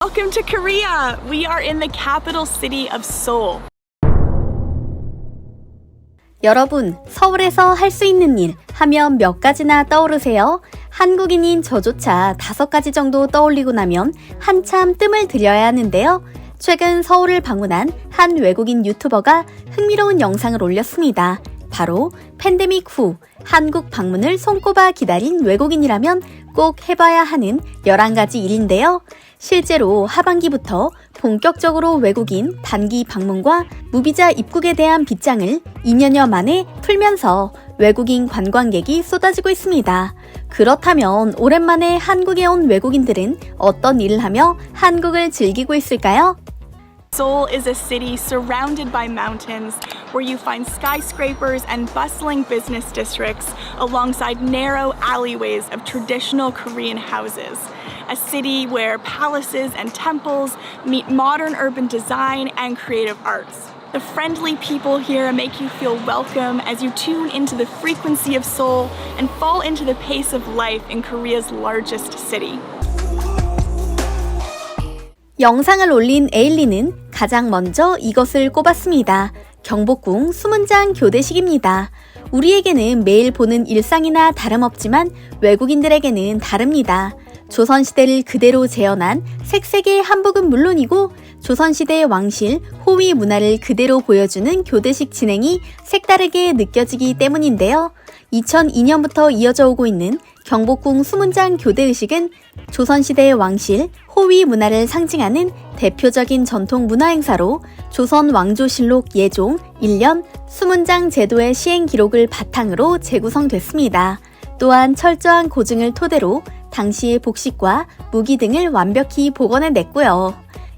Welcome to Korea! We are in the capital city of Seoul. 여러분, 서울에서 할 수 있는 일 하면 몇 가지나 떠오르세요? 한국인인 저조차 5가지 정도 떠올리고 나면 한참 뜸을 들여야 하는데요. 최근 서울을 방문한 한 외국인 유튜버가 흥미로운 영상을 올렸습니다. 바로 팬데믹 후 한국 방문을 손꼽아 기다린 외국인이라면 꼭 해봐야 하는 11가지 일인데요. 실제로 하반기부터 본격적으로 외국인 단기 방문과 무비자 입국에 대한 빗장을 2년여 만에 풀면서 외국인 관광객이 쏟아지고 있습니다. 그렇다면 오랜만에 한국에 온 외국인들은 어떤 일을 하며 한국을 즐기고 있을까요? Seoul is a city surrounded by mountains where you find skyscrapers and bustling business districts alongside narrow alleyways of traditional Korean houses. A city where palaces and temples meet modern urban design and creative arts. The friendly people here make you feel welcome as you tune into the frequency of Seoul and fall into the pace of life in Korea's largest city. 영상을 올린 에일리는 가장 먼저 이것을 꼽았습니다. 경복궁 수문장 교대식입니다. 우리에게는 매일 보는 일상이나 다름없지만 외국인들에게는 다릅니다. 조선시대를 그대로 재현한 색색의 한복은 물론이고 조선시대의 왕실, 호위 문화를 그대로 보여주는 교대식 진행이 색다르게 느껴지기 때문인데요. 2002년부터 이어져 오고 있는 경복궁 수문장 교대의식은 조선시대의 왕실, 호위 문화를 상징하는 대표적인 전통 문화 행사로 조선 왕조실록 예종 1년 수문장 제도의 시행 기록을 바탕으로 재구성됐습니다. 또한 철저한 고증을 토대로 당시의 복식과 무기 등을 완벽히 복원해냈고요.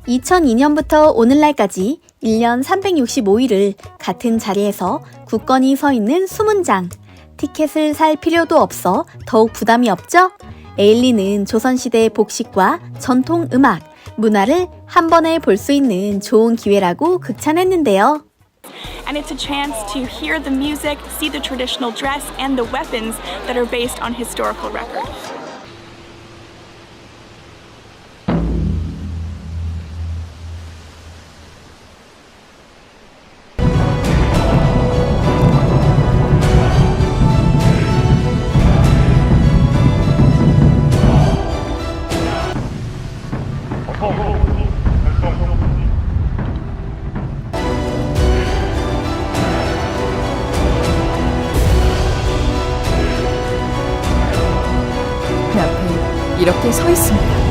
2002년부터 오늘날까지 1년 365일을 같은 자리에서 굳건히 서 있는 수문장. 티켓을 살 필요도 없어 더욱 부담이 없죠? 에일리는 조선시대의 복식과 전통 음악, 문화를 한 번에 볼 수 있는 좋은 기회라고 극찬했는데요. And it's a chance to hear the music, see the traditional dress, and the weapons that are based on historical record. 그 앞에 이렇게 서 있습니다.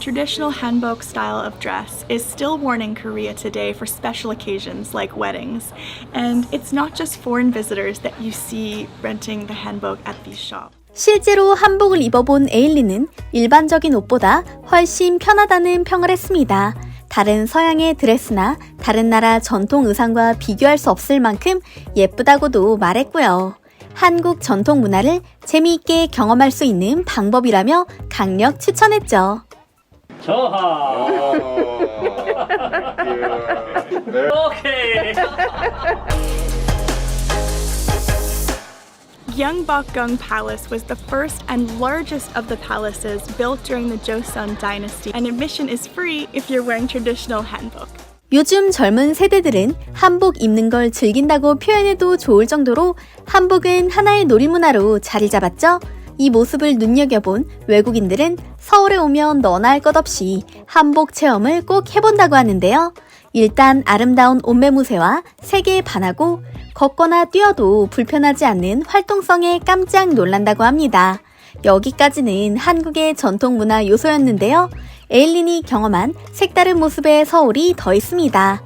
Traditional hanbok style of dress is still worn in Korea today for special occasions like weddings. And it's not just foreign visitors that you see renting the hanbok at these shops. 실제로 한복을 입어본 에일리는 일반적인 옷보다 훨씬 편하다는 평을 했습니다. 다른 서양의 드레스나 다른 나라 전통 의상과 비교할 수 없을 만큼 예쁘다고도 말했고요. 한국 전통 문화를 재미있게 경험할 수 있는 방법이라며 강력 추천했죠. 저하. 오케이. Gyeongbokgung Palace was the first and largest of the palaces built during the Joseon dynasty, and admission is free if you're wearing traditional hanbok. 요즘 젊은 세대들은 한복 입는 걸 즐긴다고 표현해도 좋을 정도로 한복은 하나의 놀이문화로 자리 잡았죠. 이 모습을 눈여겨본 외국인들은 서울에 오면 너나 할 것 없이 한복 체험을 꼭 해본다고 하는데요. 일단 아름다운 옷매무새와 색에 반하고 걷거나 뛰어도 불편하지 않는 활동성에 깜짝 놀란다고 합니다. 여기까지는 한국의 전통문화 요소였는데요. 에일린이 경험한 색다른 모습의 서울이 더 있습니다.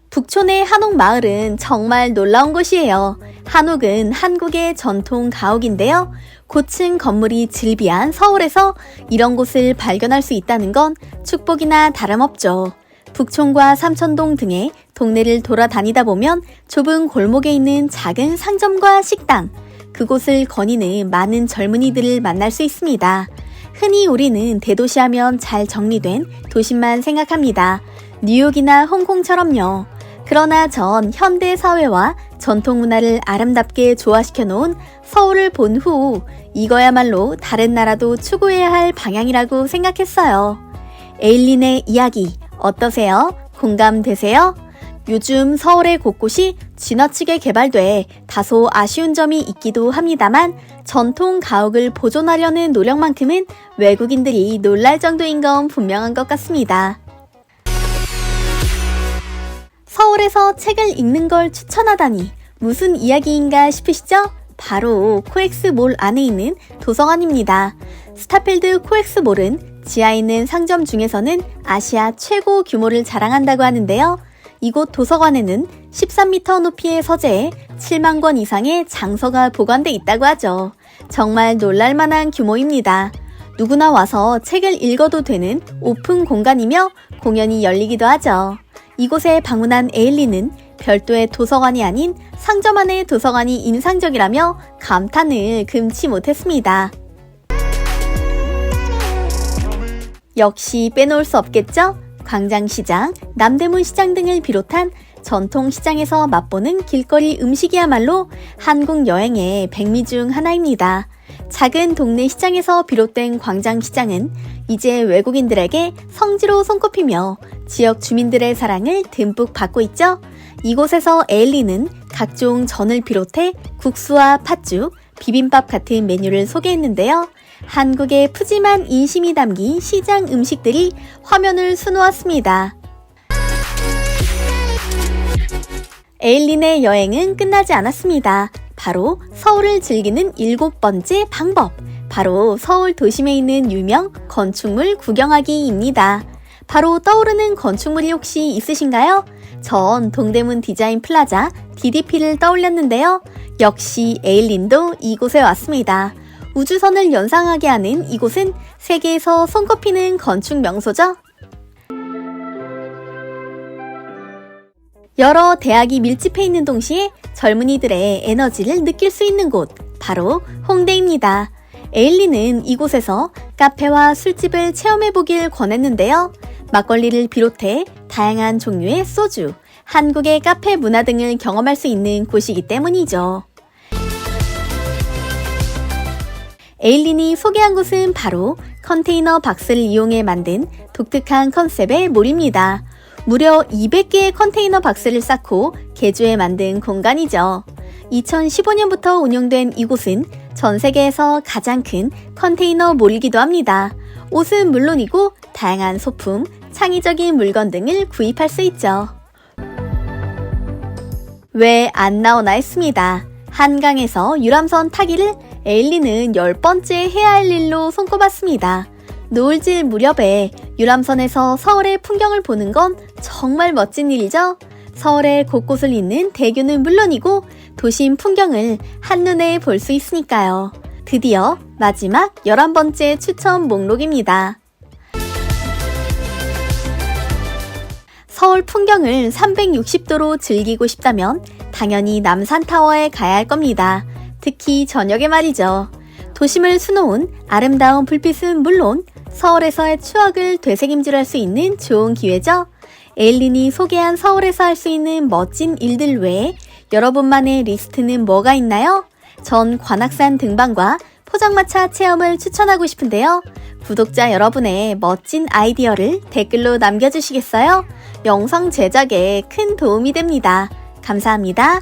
북촌의 한옥마을은 정말 놀라운 곳이에요. 한옥은 한국의 전통 가옥인데요. 고층 건물이 즐비한 서울에서 이런 곳을 발견할 수 있다는 건 축복이나 다름없죠. 북촌과 삼천동 등의 동네를 돌아다니다 보면 좁은 골목에 있는 작은 상점과 식당, 그곳을 거니는 많은 젊은이들을 만날 수 있습니다. 흔히 우리는 대도시 하면 잘 정리된 도심만 생각합니다. 뉴욕이나 홍콩처럼요. 그러나 전 현대 사회와 전통 문화를 아름답게 조화시켜 놓은 서울을 본 후 이거야말로 다른 나라도 추구해야 할 방향이라고 생각했어요. 에일린의 이야기 어떠세요? 공감되세요? 요즘 서울의 곳곳이 지나치게 개발돼 다소 아쉬운 점이 있기도 합니다만 전통 가옥을 보존하려는 노력만큼은 외국인들이 놀랄 정도인 건 분명한 것 같습니다. 서울에서 책을 읽는 걸 추천하다니 무슨 이야기인가 싶으시죠? 바로 코엑스몰 안에 있는 도서관입니다. 스타필드 코엑스몰은 지하에 있는 상점 중에서는 아시아 최고 규모를 자랑한다고 하는데요. 이곳 도서관에는 13m 높이의 서재에 7만 권 이상의 장서가 보관돼 있다고 하죠. 정말 놀랄만한 규모입니다. 누구나 와서 책을 읽어도 되는 오픈 공간이며 공연이 열리기도 하죠. 이곳에 방문한 에일린은 별도의 도서관이 아닌 상점 안의 도서관이 인상적이라며 감탄을 금치 못했습니다. 역시 빼놓을 수 없겠죠? 광장시장, 남대문 시장 등을 비롯한 전통시장에서 맛보는 길거리 음식이야말로 한국 여행의 백미 중 하나입니다. 작은 동네 시장에서 비롯된 광장시장은 이제 외국인들에게 성지로 손꼽히며 지역 주민들의 사랑을 듬뿍 받고 있죠. 이곳에서 에일린은 각종 전을 비롯해 국수와 팥죽, 비빔밥 같은 메뉴를 소개했는데요. 한국의 푸짐한 인심이 담긴 시장 음식들이 화면을 수놓았습니다. 에일린의 여행은 끝나지 않았습니다. 바로 서울을 즐기는 7번째 방법, 바로 서울 도심에 있는 유명 건축물 구경하기입니다. 바로 떠오르는 건축물이 혹시 있으신가요? 전 동대문 디자인 플라자 DDP를 떠올렸는데요. 역시 에일린도 이곳에 왔습니다. 우주선을 연상하게 하는 이곳은 세계에서 손꼽히는 건축 명소죠. 여러 대학이 밀집해 있는 동시에 젊은이들의 에너지를 느낄 수 있는 곳, 바로 홍대입니다. 에일린은 이곳에서 카페와 술집을 체험해보길 권했는데요. 막걸리를 비롯해 다양한 종류의 소주, 한국의 카페 문화 등을 경험할 수 있는 곳이기 때문이죠. 에일린이 소개한 곳은 바로 컨테이너 박스를 이용해 만든 독특한 컨셉의 몰입니다. 무려 200개의 컨테이너 박스를 쌓고 개조해 만든 공간이죠. 2015년부터 운영된 이곳은 전 세계에서 가장 큰 컨테이너 몰이기도 합니다. 옷은 물론이고 다양한 소품, 창의적인 물건 등을 구입할 수 있죠. 왜 안 나오나 했습니다. 한강에서 유람선 타기를 에일린은 10번째 해야 할 일로 손꼽았습니다. 노을질 무렵에 유람선에서 서울의 풍경을 보는 건 정말 멋진 일이죠? 서울의 곳곳을 잇는 대교는 물론이고 도심 풍경을 한눈에 볼 수 있으니까요. 드디어 마지막 11번째 추천 목록입니다. 서울 풍경을 360도로 즐기고 싶다면 당연히 남산타워에 가야 할 겁니다. 특히 저녁에 말이죠. 도심을 수놓은 아름다운 불빛은 물론 서울에서의 추억을 되새김질할 수 있는 좋은 기회죠. 에일린이 소개한 서울에서 할 수 있는 멋진 일들 외에 여러분만의 리스트는 뭐가 있나요? 전 관악산 등반과 포장마차 체험을 추천하고 싶은데요. 구독자 여러분의 멋진 아이디어를 댓글로 남겨주시겠어요? 영상 제작에 큰 도움이 됩니다. 감사합니다.